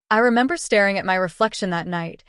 I remember staring at my reflection that night,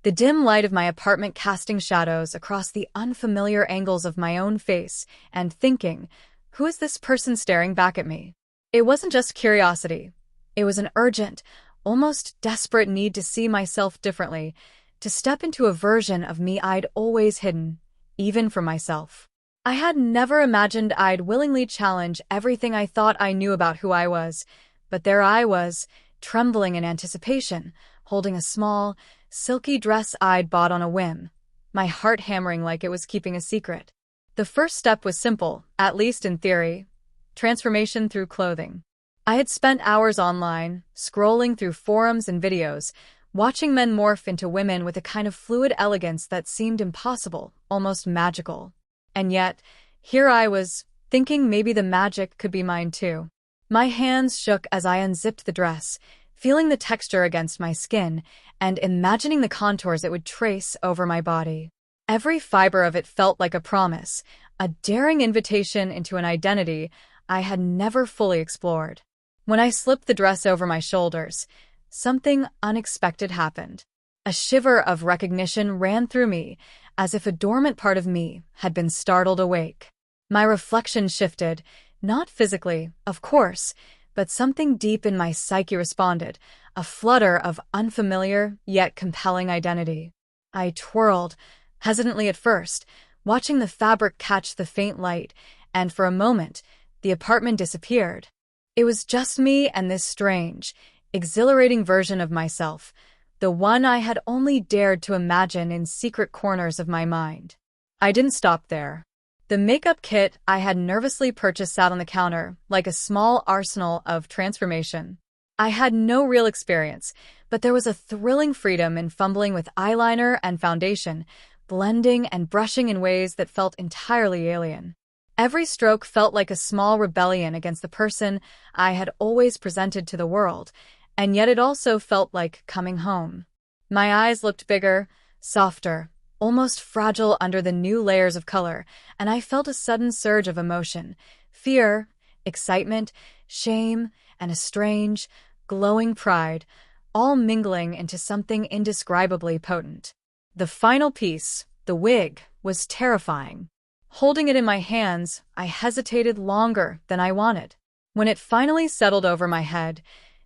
the dim light of my apartment casting shadows across the unfamiliar angles of my own face, and thinking, who is this person staring back at me? It wasn't just curiosity. It was an urgent, almost desperate need to see myself differently, to step into a version of me I'd always hidden, even from myself. I had never imagined I'd willingly challenge everything I thought I knew about who I was, but there I was, trembling in anticipation, holding a small, silky dress I'd bought on a whim, my heart hammering like it was keeping a secret. The first step was simple, at least in theory: transformation through clothing. I had spent hours online, scrolling through forums and videos, watching men morph into women with a kind of fluid elegance that seemed impossible, almost magical. And yet, here I was, thinking maybe the magic could be mine too. My hands shook as I unzipped the dress, feeling the texture against my skin, and imagining the contours it would trace over my body. Every fiber of it felt like a promise, a daring invitation into an identity I had never fully explored. When I slipped the dress over my shoulders, something unexpected happened. A shiver of recognition ran through me, as if a dormant part of me had been startled awake. My reflection shifted, not physically, of course, but something deep in my psyche responded, a flutter of unfamiliar yet compelling identity. I twirled, hesitantly at first, watching the fabric catch the faint light, and for a moment, the apartment disappeared. It was just me and this strange, exhilarating version of myself, the one I had only dared to imagine in secret corners of my mind. I didn't stop there. The makeup kit I had nervously purchased sat on the counter, like a small arsenal of transformation. I had no real experience, but there was a thrilling freedom in fumbling with eyeliner and foundation, blending and brushing in ways that felt entirely alien. Every stroke felt like a small rebellion against the person I had always presented to the world, and yet it also felt like coming home. My eyes looked bigger, softer, almost fragile under the new layers of color, and I felt a sudden surge of emotion: fear, excitement, shame, and a strange, glowing pride, all mingling into something indescribably potent. The final piece, the wig, was terrifying. Holding it in my hands, I hesitated longer than I wanted. When it finally settled over my head,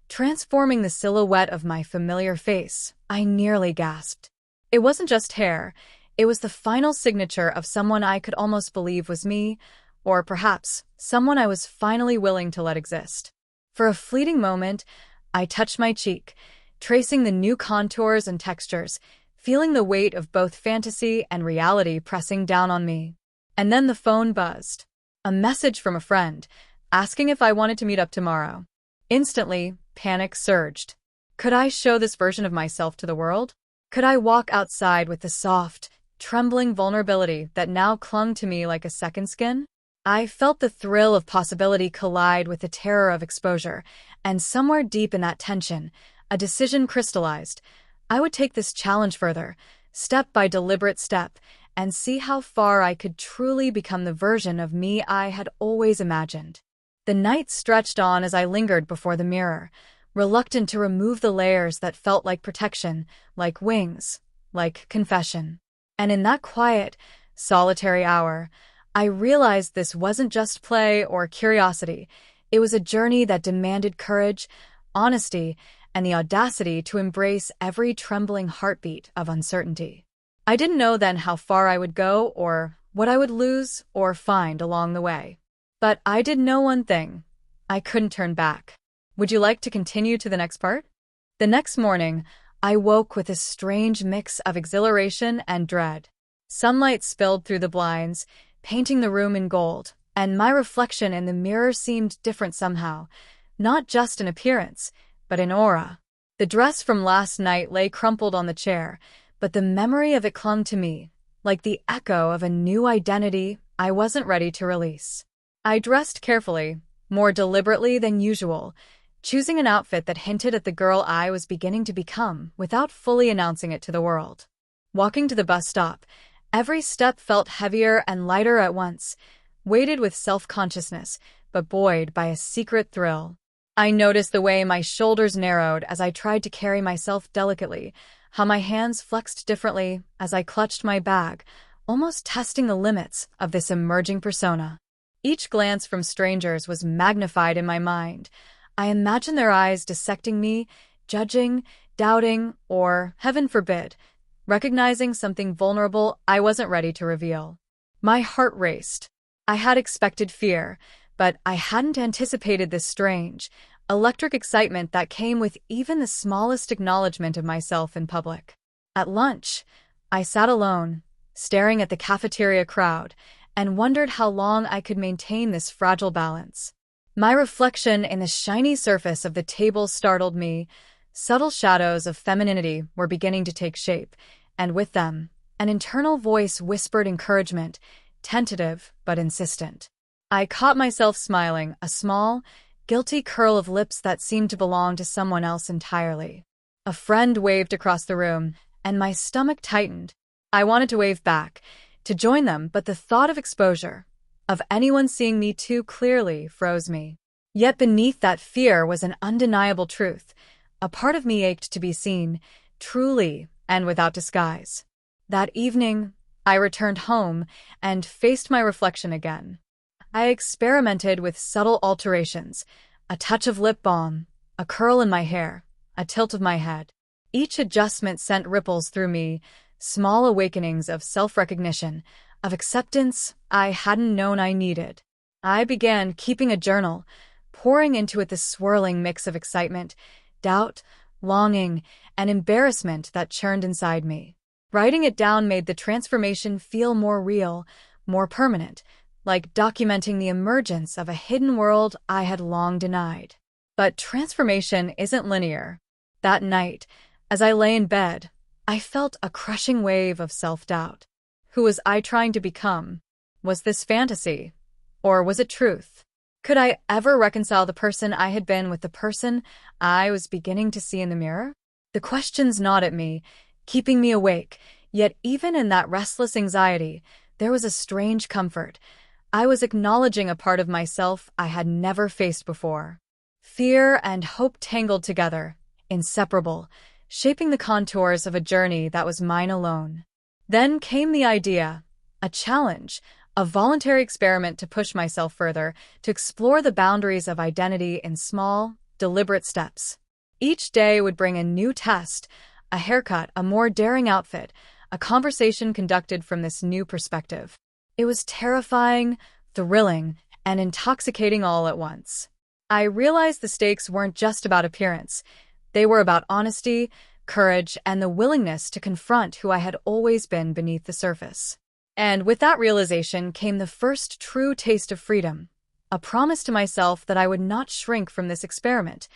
transforming the silhouette of my familiar face, I nearly gasped. It wasn't just hair, it was the final signature of someone I could almost believe was me, or perhaps someone I was finally willing to let exist. For a fleeting moment, I touched my cheek, tracing the new contours and textures, feeling the weight of both fantasy and reality pressing down on me. And then the phone buzzed. A message from a friend, asking if I wanted to meet up tomorrow. Instantly, panic surged. Could I show this version of myself to the world? Could I walk outside with the soft, trembling vulnerability that now clung to me like a second skin? I felt the thrill of possibility collide with the terror of exposure, and somewhere deep in that tension, a decision crystallized. I would take this challenge further, step by deliberate step, and see how far I could truly become the version of me I had always imagined. The night stretched on as I lingered before the mirror, reluctant to remove the layers that felt like protection, like wings, like confession. And in that quiet, solitary hour, I realized this wasn't just play or curiosity. It was a journey that demanded courage, honesty, and the audacity to embrace every trembling heartbeat of uncertainty. I didn't know then how far I would go or what I would lose or find along the way. But I did know one thing: I couldn't turn back. Would you like to continue to the next part? The next morning, I woke with a strange mix of exhilaration and dread. Sunlight spilled through the blinds, painting the room in gold, and my reflection in the mirror seemed different somehow, not just in appearance, but in aura. The dress from last night lay crumpled on the chair, but the memory of it clung to me, like the echo of a new identity I wasn't ready to release. I dressed carefully, more deliberately than usual, choosing an outfit that hinted at the girl I was beginning to become without fully announcing it to the world. Walking to the bus stop, every step felt heavier and lighter at once, weighted with self-consciousness, but buoyed by a secret thrill. I noticed the way my shoulders narrowed as I tried to carry myself delicately, how my hands flexed differently as I clutched my bag, almost testing the limits of this emerging persona. Each glance from strangers was magnified in my mind. I imagined their eyes dissecting me, judging, doubting, or, heaven forbid, recognizing something vulnerable I wasn't ready to reveal. My heart raced. I had expected fear, but I hadn't anticipated this strange, electric excitement that came with even the smallest acknowledgement of myself in public. At lunch, I sat alone, staring at the cafeteria crowd, and wondered how long I could maintain this fragile balance. My reflection in the shiny surface of the table startled me. Subtle shadows of femininity were beginning to take shape, and with them, an internal voice whispered encouragement, tentative but insistent. I caught myself smiling, a small, guilty curl of lips that seemed to belong to someone else entirely. A friend waved across the room, and my stomach tightened. I wanted to wave back, to join them, but the thought of exposure, of anyone seeing me too clearly, froze me. Yet beneath that fear was an undeniable truth. A part of me ached to be seen, truly and without disguise. That evening, I returned home and faced my reflection again. I experimented with subtle alterations, a touch of lip balm, a curl in my hair, a tilt of my head. Each adjustment sent ripples through me, small awakenings of self-recognition, of acceptance I hadn't known I needed. I began keeping a journal, pouring into it the swirling mix of excitement, doubt, longing, and embarrassment that churned inside me. Writing it down made the transformation feel more real, more permanent, like documenting the emergence of a hidden world I had long denied. But transformation isn't linear. That night, as I lay in bed, I felt a crushing wave of self-doubt. Who was I trying to become? Was this fantasy? Or was it truth? Could I ever reconcile the person I had been with the person I was beginning to see in the mirror? The questions gnawed at me, keeping me awake, yet even in that restless anxiety, there was a strange comfort. I was acknowledging a part of myself I had never faced before. Fear and hope tangled together, inseparable, shaping the contours of a journey that was mine alone. Then came the idea, a challenge, a voluntary experiment to push myself further, to explore the boundaries of identity in small, deliberate steps. Each day would bring a new test, a haircut, a more daring outfit, a conversation conducted from this new perspective. It was terrifying, thrilling, and intoxicating all at once. I realized the stakes weren't just about appearance. They were about honesty, courage, and the willingness to confront who I had always been beneath the surface. And with that realization came the first true taste of freedom, a promise to myself that I would not shrink from this experiment,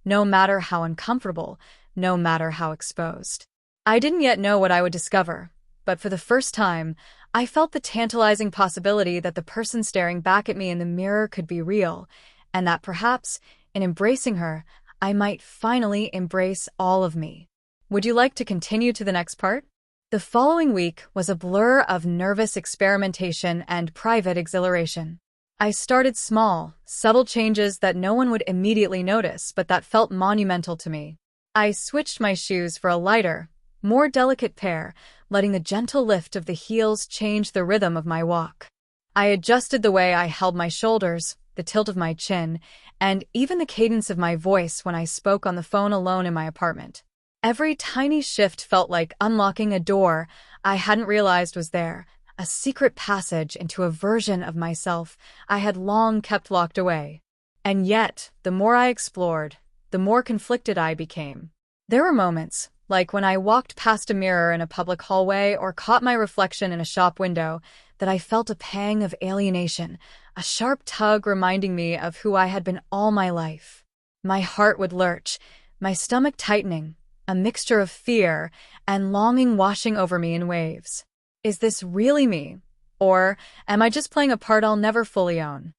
no matter how uncomfortable, no matter how exposed. I didn't yet know what I would discover, but for the first time, I felt the tantalizing possibility that the person staring back at me in the mirror could be real, and that perhaps, in embracing her, I might finally embrace all of me. Would you like to continue to the next part? The following week was a blur of nervous experimentation and private exhilaration. I started small, subtle changes that no one would immediately notice, but that felt monumental to me. I switched my shoes for a lighter, more delicate pair, letting the gentle lift of the heels change the rhythm of my walk. I adjusted the way I held my shoulders, the tilt of my chin, and even the cadence of my voice when I spoke on the phone alone in my apartment. Every tiny shift felt like unlocking a door I hadn't realized was there, a secret passage into a version of myself I had long kept locked away. And yet, the more I explored, the more conflicted I became. There were moments, like when I walked past a mirror in a public hallway or caught my reflection in a shop window, that I felt a pang of alienation, a sharp tug reminding me of who I had been all my life. My heart would lurch, my stomach tightening, a mixture of fear and longing washing over me in waves. Is this really me? Or am I just playing a part I'll never fully own?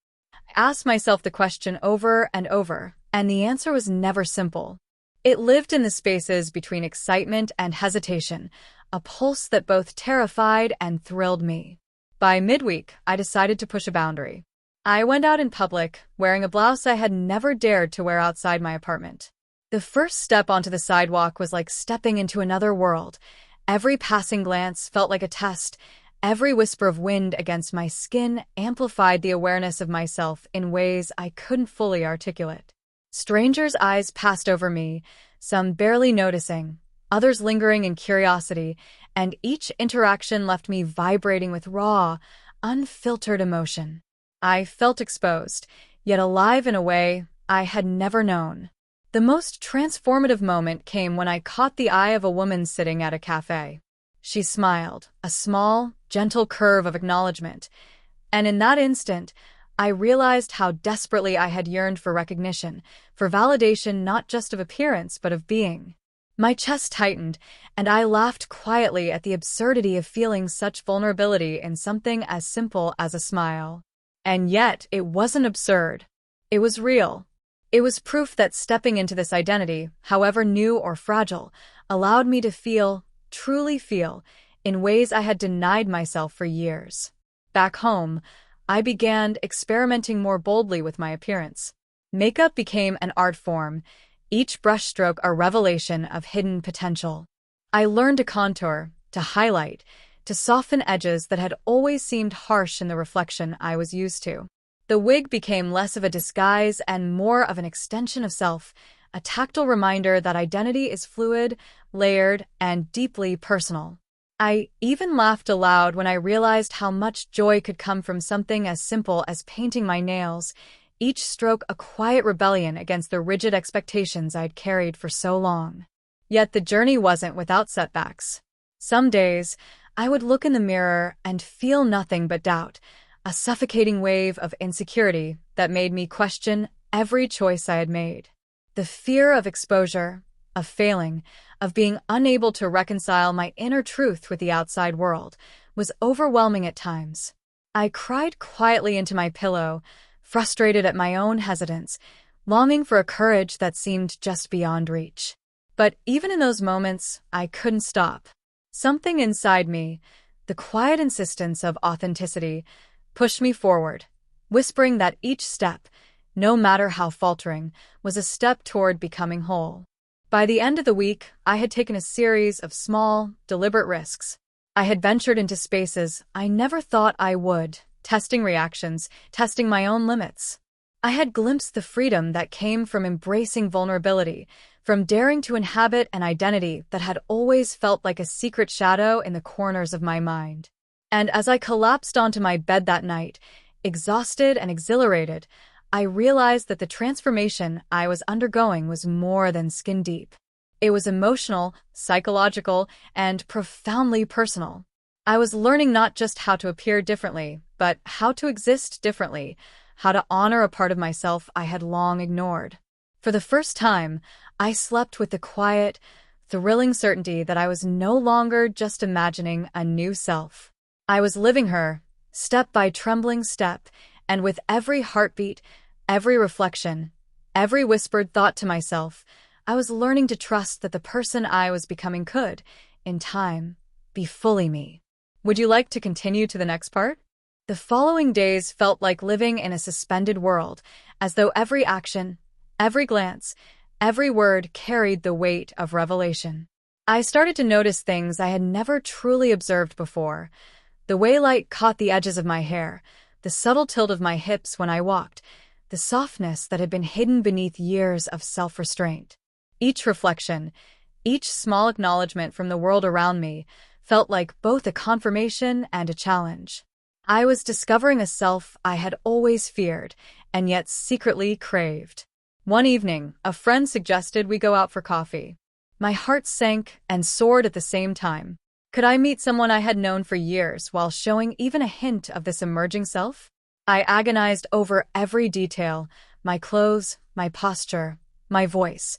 I asked myself the question over and over, and the answer was never simple. It lived in the spaces between excitement and hesitation, a pulse that both terrified and thrilled me. By midweek, I decided to push a boundary. I went out in public, wearing a blouse I had never dared to wear outside my apartment. The first step onto the sidewalk was like stepping into another world. Every passing glance felt like a test. Every whisper of wind against my skin amplified the awareness of myself in ways I couldn't fully articulate. Strangers' eyes passed over me, some barely noticing, others lingering in curiosity, and each interaction left me vibrating with raw, unfiltered emotion. I felt exposed, yet alive in a way I had never known. The most transformative moment came when I caught the eye of a woman sitting at a cafe. She smiled, a small, gentle curve of acknowledgement, and in that instant, I realized how desperately I had yearned for recognition, for validation not just of appearance but of being. My chest tightened, and I laughed quietly at the absurdity of feeling such vulnerability in something as simple as a smile. And yet, it wasn't absurd. It was real. It was proof that stepping into this identity, however new or fragile, allowed me to feel, truly feel, in ways I had denied myself for years. Back home, I began experimenting more boldly with my appearance. Makeup became an art form, each brushstroke a revelation of hidden potential. I learned to contour, to highlight, to soften edges that had always seemed harsh in the reflection I was used to. The wig became less of a disguise and more of an extension of self, a tactile reminder that identity is fluid, layered, and deeply personal. I even laughed aloud when I realized how much joy could come from something as simple as painting my nails, each stroke a quiet rebellion against the rigid expectations I'd carried for so long. Yet the journey wasn't without setbacks. Some days, I would look in the mirror and feel nothing but doubt, a suffocating wave of insecurity that made me question every choice I had made. The fear of exposure, of failing, of being unable to reconcile my inner truth with the outside world, was overwhelming at times. I cried quietly into my pillow, frustrated at my own hesitance, longing for a courage that seemed just beyond reach. But even in those moments, I couldn't stop. Something inside me, the quiet insistence of authenticity, pushed me forward, whispering that each step, no matter how faltering, was a step toward becoming whole. By the end of the week, I had taken a series of small, deliberate risks. I had ventured into spaces I never thought I would, testing reactions, testing my own limits. I had glimpsed the freedom that came from embracing vulnerability, from daring to inhabit an identity that had always felt like a secret shadow in the corners of my mind. And as I collapsed onto my bed that night, exhausted and exhilarated, I realized that the transformation I was undergoing was more than skin deep. It was emotional, psychological, and profoundly personal. I was learning not just how to appear differently, but how to exist differently, how to honor a part of myself I had long ignored. For the first time, I slept with the quiet, thrilling certainty that I was no longer just imagining a new self. I was living her, step by trembling step, and with every heartbeat, every reflection, every whispered thought to myself, I was learning to trust that the person I was becoming could, in time, be fully me. Would you like to continue to the next part? The following days felt like living in a suspended world, as though every action, every glance, every word carried the weight of revelation. I started to notice things I had never truly observed before. The way light caught the edges of my hair, the subtle tilt of my hips when I walked, the softness that had been hidden beneath years of self-restraint. Each reflection, each small acknowledgement from the world around me, felt like both a confirmation and a challenge. I was discovering a self I had always feared, and yet secretly craved. One evening, a friend suggested we go out for coffee. My heart sank and soared at the same time. Could I meet someone I had known for years while showing even a hint of this emerging self? I agonized over every detail, my clothes, my posture, my voice,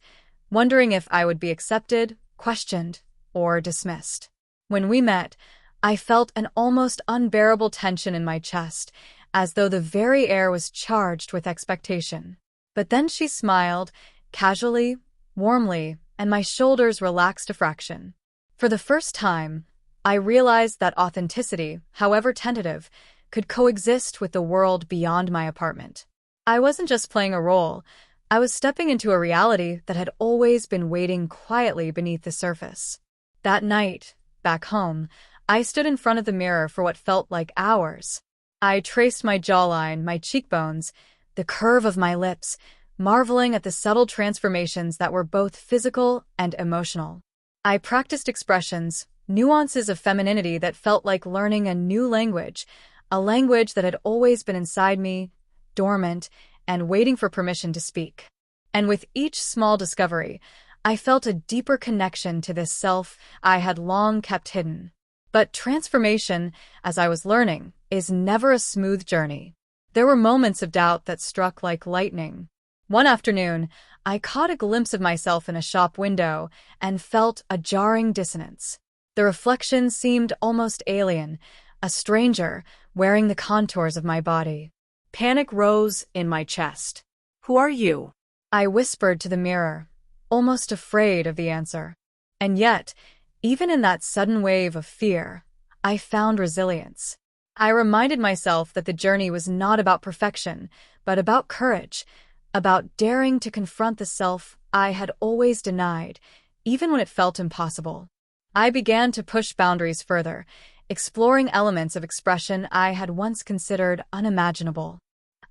wondering if I would be accepted, questioned, or dismissed. When we met, I felt an almost unbearable tension in my chest, as though the very air was charged with expectation. But then she smiled, casually, warmly, and my shoulders relaxed a fraction. For the first time, I realized that authenticity, however tentative, could coexist with the world beyond my apartment. I wasn't just playing a role, I was stepping into a reality that had always been waiting quietly beneath the surface. That night, back home, I stood in front of the mirror for what felt like hours. I traced my jawline, my cheekbones, the curve of my lips, marveling at the subtle transformations that were both physical and emotional. I practiced expressions, nuances of femininity that felt like learning a new language, a language that had always been inside me, dormant, and waiting for permission to speak. And with each small discovery, I felt a deeper connection to this self I had long kept hidden. But transformation, as I was learning, is never a smooth journey. There were moments of doubt that struck like lightning. One afternoon, I caught a glimpse of myself in a shop window and felt a jarring dissonance. The reflection seemed almost alien, a stranger wearing the contours of my body. Panic rose in my chest. Who are you? I whispered to the mirror, almost afraid of the answer. And yet, even in that sudden wave of fear, I found resilience. I reminded myself that the journey was not about perfection, but about courage, about daring to confront the self I had always denied, even when it felt impossible. I began to push boundaries further, exploring elements of expression I had once considered unimaginable.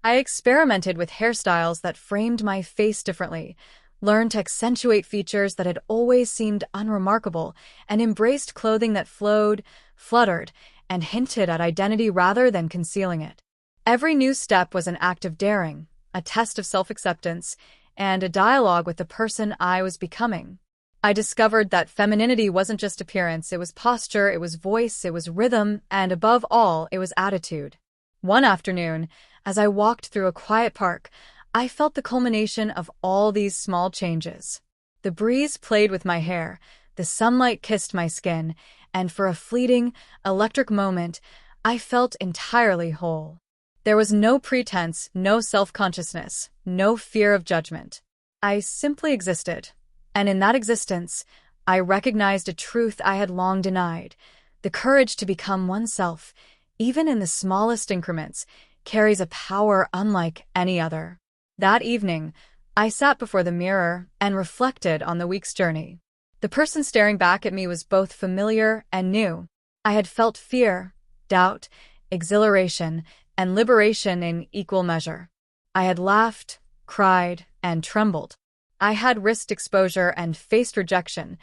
I experimented with hairstyles that framed my face differently, learned to accentuate features that had always seemed unremarkable, and embraced clothing that flowed, fluttered, and hinted at identity rather than concealing it. Every new step was an act of daring, a test of self-acceptance, and a dialogue with the person I was becoming. I discovered that femininity wasn't just appearance, it was posture, it was voice, it was rhythm, and above all, it was attitude. One afternoon, as I walked through a quiet park, I felt the culmination of all these small changes. The breeze played with my hair, the sunlight kissed my skin, and for a fleeting, electric moment, I felt entirely whole. There was no pretense, no self-consciousness, no fear of judgment. I simply existed, and in that existence, I recognized a truth I had long denied. The courage to become oneself, even in the smallest increments, carries a power unlike any other. That evening, I sat before the mirror and reflected on the week's journey. The person staring back at me was both familiar and new. I had felt fear, doubt, exhilaration, and liberation in equal measure. I had laughed, cried, and trembled. I had risked exposure and faced rejection,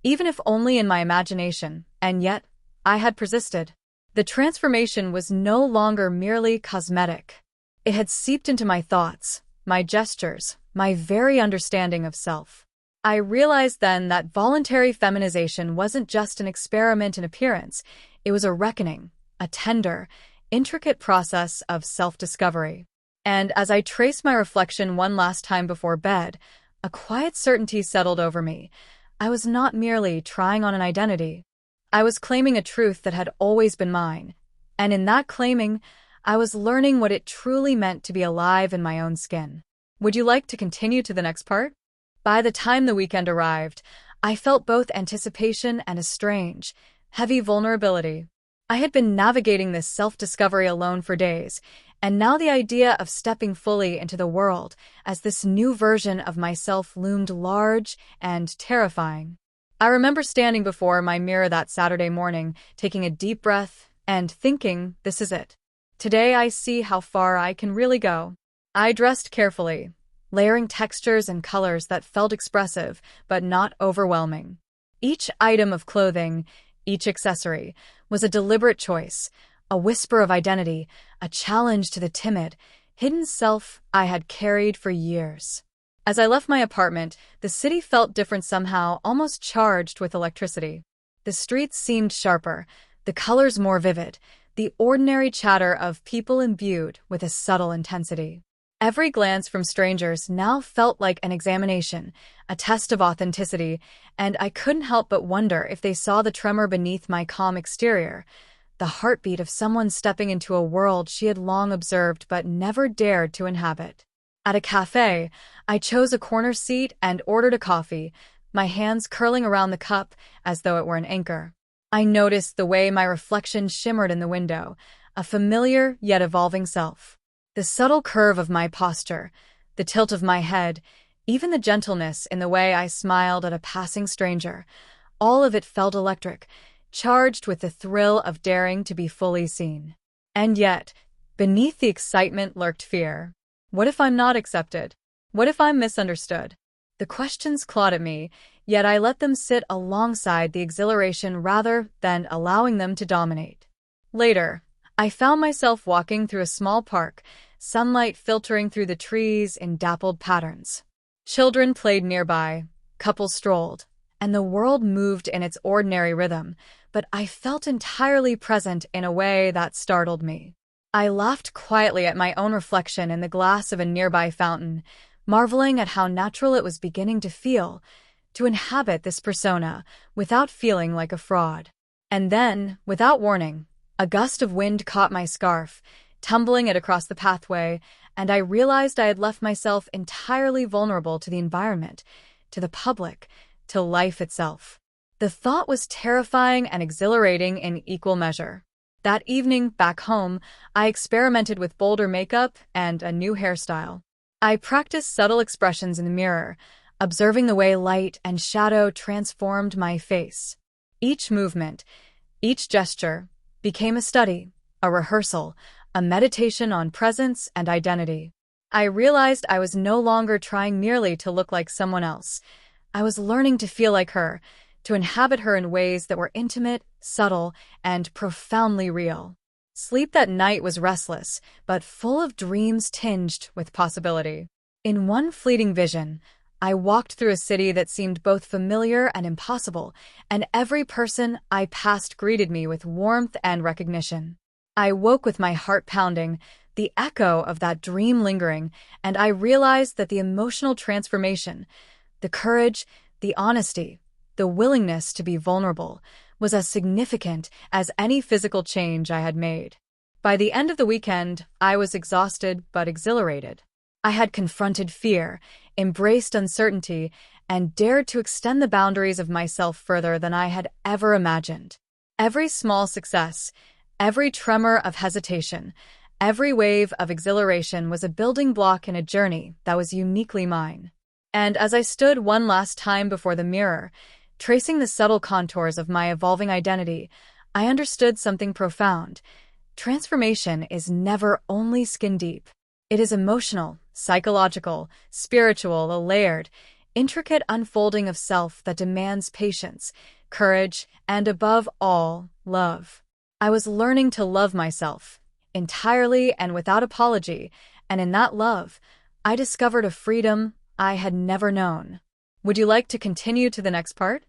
even if only in my imagination, and yet I had persisted. The transformation was no longer merely cosmetic. It had seeped into my thoughts, my gestures, my very understanding of self. I realized then that voluntary feminization wasn't just an experiment in appearance, it was a reckoning, a tender, intricate process of self-discovery. And as I traced my reflection one last time before bed, a quiet certainty settled over me. I was not merely trying on an identity. I was claiming a truth that had always been mine. And in that claiming, I was learning what it truly meant to be alive in my own skin. Would you like to continue to the next part? By the time the weekend arrived, I felt both anticipation and a strange, heavy vulnerability. I had been navigating this self-discovery alone for days, and now the idea of stepping fully into the world as this new version of myself loomed large and terrifying. I remember standing before my mirror that Saturday morning, taking a deep breath and thinking, this is it. Today I see how far I can really go. I dressed carefully, layering textures and colors that felt expressive but not overwhelming. Each item of clothing, each accessory, was a deliberate choice, a whisper of identity, a challenge to the timid, hidden self I had carried for years. As I left my apartment, the city felt different somehow, almost charged with electricity. The streets seemed sharper, the colors more vivid, the ordinary chatter of people imbued with a subtle intensity. Every glance from strangers now felt like an examination, a test of authenticity, and I couldn't help but wonder if they saw the tremor beneath my calm exterior, the heartbeat of someone stepping into a world she had long observed but never dared to inhabit. At a cafe, I chose a corner seat and ordered a coffee, my hands curling around the cup as though it were an anchor. I noticed the way my reflection shimmered in the window, a familiar yet evolving self. The subtle curve of my posture, the tilt of my head, even the gentleness in the way I smiled at a passing stranger, all of it felt electric, charged with the thrill of daring to be fully seen. And yet, beneath the excitement lurked fear. What if I'm not accepted? What if I'm misunderstood? The questions clawed at me, yet I let them sit alongside the exhilaration rather than allowing them to dominate. Later, I found myself walking through a small park, sunlight filtering through the trees in dappled patterns. Children played nearby, couples strolled, and the world moved in its ordinary rhythm, but I felt entirely present in a way that startled me. I laughed quietly at my own reflection in the glass of a nearby fountain, marveling at how natural it was beginning to feel to inhabit this persona without feeling like a fraud. And then, without warning, a gust of wind caught my scarf, tumbling it across the pathway, and I realized I had left myself entirely vulnerable to the environment, to the public, to life itself. The thought was terrifying and exhilarating in equal measure. That evening, back home, I experimented with bolder makeup and a new hairstyle. I practiced subtle expressions in the mirror, observing the way light and shadow transformed my face. Each movement, each gesture, became a study, a rehearsal, a meditation on presence and identity. I realized I was no longer trying merely to look like someone else. I was learning to feel like her, to inhabit her in ways that were intimate, subtle, and profoundly real. Sleep that night was restless, but full of dreams tinged with possibility. In one fleeting vision, I walked through a city that seemed both familiar and impossible, and every person I passed greeted me with warmth and recognition. I woke with my heart pounding, the echo of that dream lingering, and I realized that the emotional transformation, the courage, the honesty, the willingness to be vulnerable, was as significant as any physical change I had made. By the end of the weekend, I was exhausted but exhilarated. I had confronted fear, embraced uncertainty, and dared to extend the boundaries of myself further than I had ever imagined. Every small success, every tremor of hesitation, every wave of exhilaration was a building block in a journey that was uniquely mine. And as I stood one last time before the mirror, tracing the subtle contours of my evolving identity, I understood something profound. Transformation is never only skin deep. It is emotional, psychological, spiritual, a layered, intricate unfolding of self that demands patience, courage, and above all, love. I was learning to love myself, entirely and without apology, and in that love, I discovered a freedom I had never known. Would you like to continue to the next part?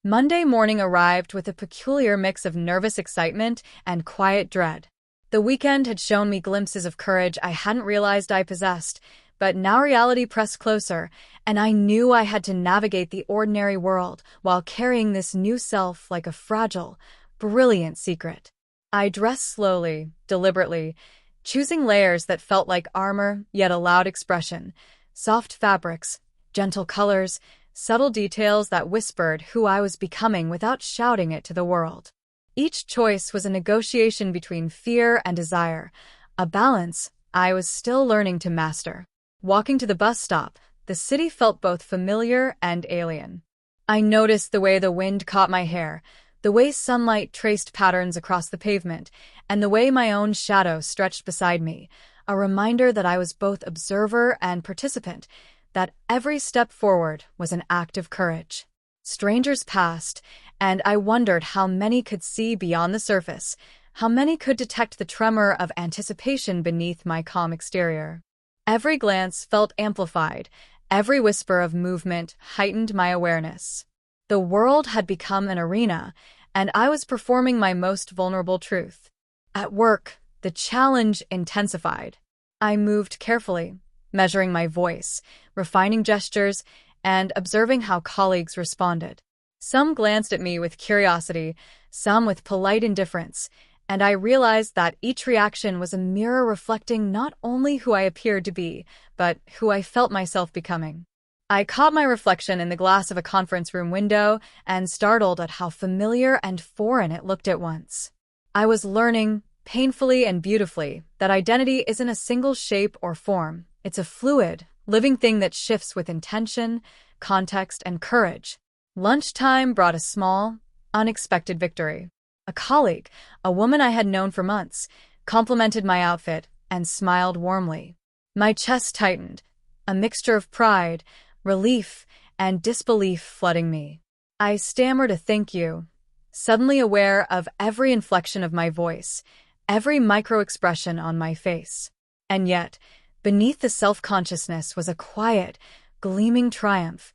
Monday morning arrived with a peculiar mix of nervous excitement and quiet dread. The weekend had shown me glimpses of courage I hadn't realized I possessed, but now reality pressed closer, and I knew I had to navigate the ordinary world while carrying this new self like a fragile, brilliant secret. I dressed slowly, deliberately, choosing layers that felt like armor yet allowed expression, soft fabrics, gentle colors, subtle details that whispered who I was becoming without shouting it to the world. Each choice was a negotiation between fear and desire, a balance I was still learning to master. Walking to the bus stop, the city felt both familiar and alien. I noticed the way the wind caught my hair, the way sunlight traced patterns across the pavement, and the way my own shadow stretched beside me, a reminder that I was both observer and participant, that every step forward was an act of courage. Strangers passed, and I wondered how many could see beyond the surface, how many could detect the tremor of anticipation beneath my calm exterior. Every glance felt amplified, every whisper of movement heightened my awareness. The world had become an arena, and I was performing my most vulnerable truth. At work, the challenge intensified. I moved carefully, measuring my voice, refining gestures, and observing how colleagues responded. Some glanced at me with curiosity, some with polite indifference, and I realized that each reaction was a mirror reflecting not only who I appeared to be, but who I felt myself becoming. I caught my reflection in the glass of a conference room window and startled at how familiar and foreign it looked at once. I was learning, painfully and beautifully, that identity isn't a single shape or form. It's a fluid, living thing that shifts with intention, context, and courage. Lunchtime brought a small, unexpected victory. A colleague, a woman I had known for months, complimented my outfit and smiled warmly. My chest tightened, a mixture of pride, relief, and disbelief flooding me. I stammered a thank you, suddenly aware of every inflection of my voice, every micro-expression on my face. And yet, beneath the self-consciousness was a quiet, gleaming triumph.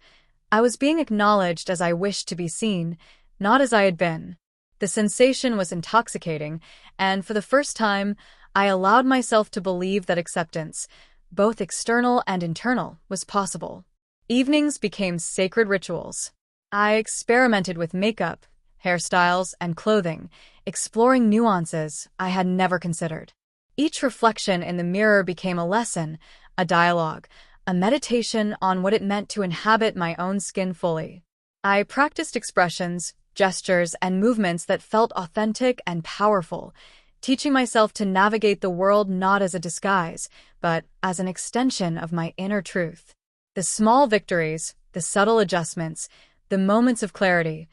I was being acknowledged as I wished to be seen, not as I had been. The sensation was intoxicating, and for the first time, I allowed myself to believe that acceptance, both external and internal, was possible. Evenings became sacred rituals. I experimented with makeup, hairstyles, and clothing, exploring nuances I had never considered. Each reflection in the mirror became a lesson, a dialogue, a meditation on what it meant to inhabit my own skin fully. I practiced expressions, gestures, and movements that felt authentic and powerful, teaching myself to navigate the world not as a disguise, but as an extension of my inner truth. The small victories, the subtle adjustments, the moments of clarity,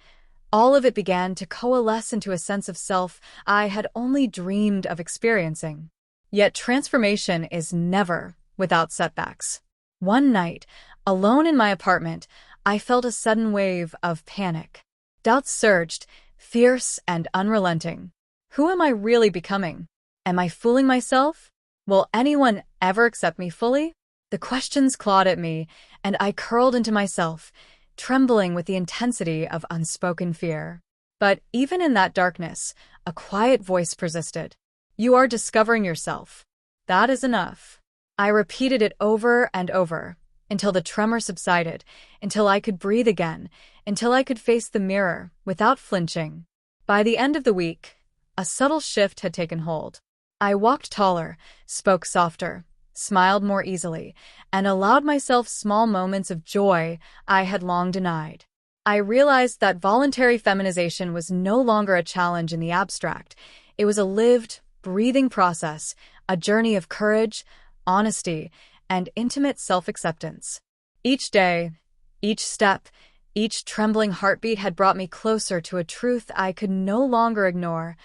all of it began to coalesce into a sense of self I had only dreamed of experiencing. Yet transformation is never without setbacks. One night, alone in my apartment, I felt a sudden wave of panic. Doubts surged, fierce and unrelenting. Who am I really becoming? Am I fooling myself? Will anyone ever accept me fully? The questions clawed at me, and I curled into myself, trembling with the intensity of unspoken fear. But even in that darkness, a quiet voice persisted. You are discovering yourself. That is enough. I repeated it over and over, until the tremor subsided, until I could breathe again, until I could face the mirror without flinching. By the end of the week, a subtle shift had taken hold. I walked taller, spoke softer, smiled more easily, and allowed myself small moments of joy I had long denied. I realized that voluntary feminization was no longer a challenge in the abstract. It was a lived, breathing process, a journey of courage, honesty, and intimate self-acceptance. Each day, each step, each trembling heartbeat had brought me closer to a truth I could no longer ignore.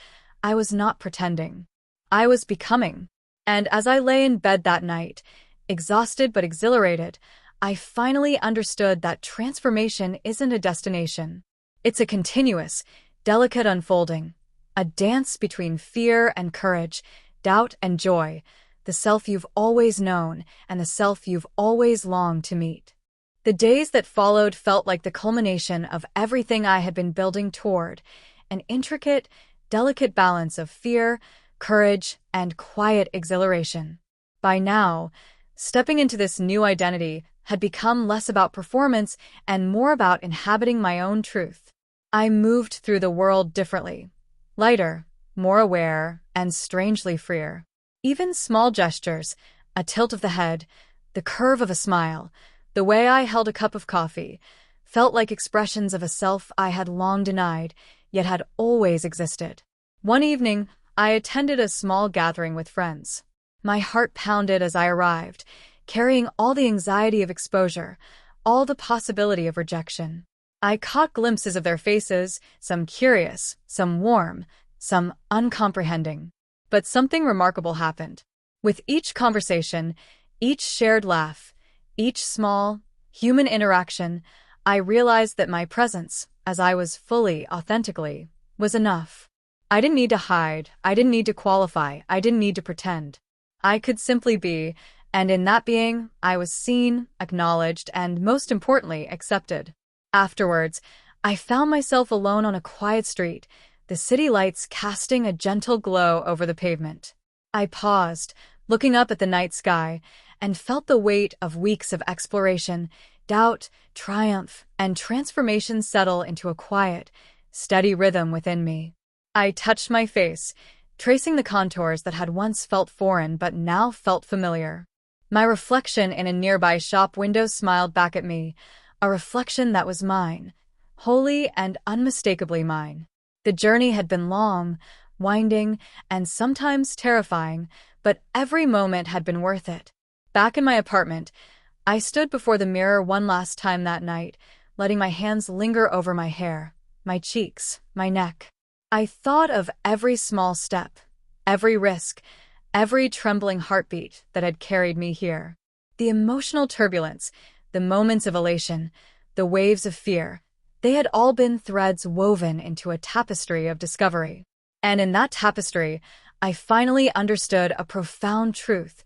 I was not pretending. I was becoming. And as I lay in bed that night, exhausted but exhilarated, I finally understood that transformation isn't a destination. It's a continuous, delicate unfolding, a dance between fear and courage, doubt and joy, the self you've always known and the self you've always longed to meet. The days that followed felt like the culmination of everything I had been building toward, an intricate, delicate balance of fear, courage, and quiet exhilaration. By now, stepping into this new identity had become less about performance and more about inhabiting my own truth. I moved through the world differently, lighter, more aware, and strangely freer. Even small gestures, a tilt of the head, the curve of a smile, the way I held a cup of coffee, felt like expressions of a self I had long denied, yet had always existed. One evening, I attended a small gathering with friends. My heart pounded as I arrived, carrying all the anxiety of exposure, all the possibility of rejection. I caught glimpses of their faces, some curious, some warm, some uncomprehending. But something remarkable happened. With each conversation, each shared laugh, each small, human interaction, I realized that my presence, as I was fully, authentically, was enough. I didn't need to hide, I didn't need to qualify, I didn't need to pretend. I could simply be, and in that being, I was seen, acknowledged, and most importantly, accepted. Afterwards, I found myself alone on a quiet street, the city lights casting a gentle glow over the pavement. I paused, looking up at the night sky, and felt the weight of weeks of exploration, doubt, triumph, and transformation settle into a quiet, steady rhythm within me. I touched my face, tracing the contours that had once felt foreign but now felt familiar. My reflection in a nearby shop window smiled back at me, a reflection that was mine, wholly and unmistakably mine. The journey had been long, winding, and sometimes terrifying, but every moment had been worth it. Back in my apartment, I stood before the mirror one last time that night, letting my hands linger over my hair, my cheeks, my neck. I thought of every small step, every risk, every trembling heartbeat that had carried me here. The emotional turbulence, the moments of elation, the waves of fear, they had all been threads woven into a tapestry of discovery. And in that tapestry, I finally understood a profound truth.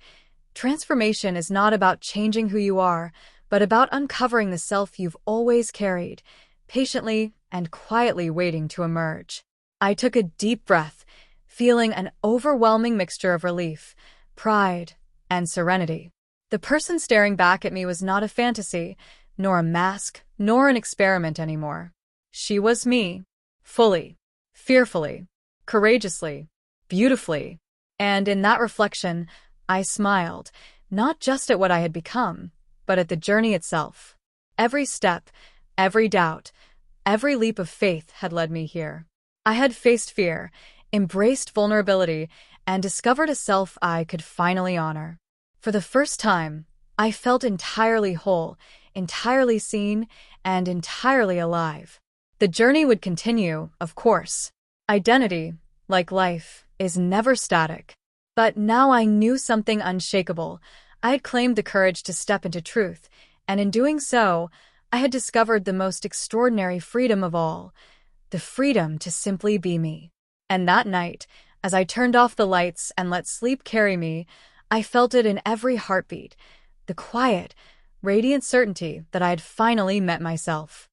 Transformation is not about changing who you are, but about uncovering the self you've always carried, patiently and quietly waiting to emerge. I took a deep breath, feeling an overwhelming mixture of relief, pride, and serenity. The person staring back at me was not a fantasy, nor a mask, nor an experiment anymore. She was me, fully, fearfully, courageously, beautifully. And in that reflection, I smiled, not just at what I had become, but at the journey itself. Every step, every doubt, every leap of faith had led me here. I had faced fear, embraced vulnerability, and discovered a self I could finally honor. For the first time, I felt entirely whole, entirely seen, and entirely alive. The journey would continue, of course. Identity, like life, is never static. But now I knew something unshakable. I had claimed the courage to step into truth, and in doing so, I had discovered the most extraordinary freedom of all, the freedom to simply be me. And that night, as I turned off the lights and let sleep carry me, I felt it in every heartbeat, the quiet, radiant certainty that I had finally met myself.